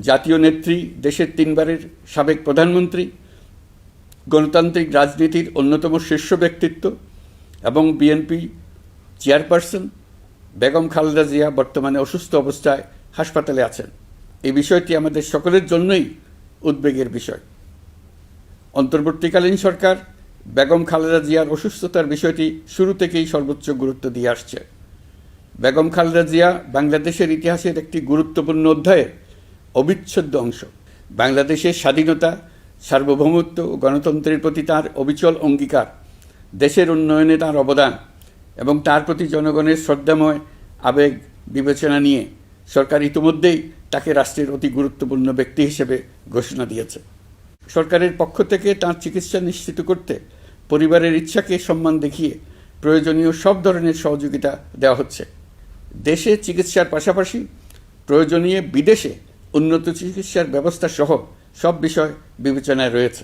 জাতীয় নেত্রী, দেশের 3বারের সাবেক প্রধানমন্ত্রী, গণতান্ত্রিক রাজনীতির অন্যতম শীর্ষ ব্যক্তিত্ব এবং বিএনপি চেয়ারপারসন বেগম খালেদা জিয়া বর্তমানে অসুস্থ অবস্থায় হাসপাতালে আছেন। এই বিষয়টি আমাদের সকলের জন্যই উদ্বেগের বিষয়। অন্তর্বর্তীকালীন সরকার বেগম খালেদা জিয়ার অসুস্থতার বিষয়টি শুরু থেকেই সর্বোচ্চ গুরুত্ব দিয়ে আসছে। বেগম খালেদা জিয়া বাংলাদেশের ইতিহাসের একটি গুরুত্বপূর্ণ অধ্যায়ের অবিচ্ছেদ্য অংশ। বাংলাদেশের স্বাধীনতা, সার্বভৌমত্ব ও গণতন্ত্রের প্রতি তাঁর অবিচল অঙ্গীকার, দেশের উন্নয়নে তাঁর অবদান এবং তার প্রতি জনগণের শ্রদ্ধাময় আবেগ বিবেচনা নিয়ে সরকার ইতিমধ্যেই তাকে রাষ্ট্রের অতি গুরুত্বপূর্ণ ব্যক্তি হিসেবে ঘোষণা দিয়েছে। সরকারের পক্ষ থেকে তাঁর চিকিৎসা নিশ্চিত করতে পরিবারের ইচ্ছাকে সম্মান দেখিয়ে প্রয়োজনীয় সব ধরনের সহযোগিতা দেওয়া হচ্ছে। দেশে চিকিৎসার পাশাপাশি প্রয়োজনীয় বিদেশে উন্নত চিকিৎসার ব্যবস্থা সহ সব বিষয় বিবেচনায় রয়েছে।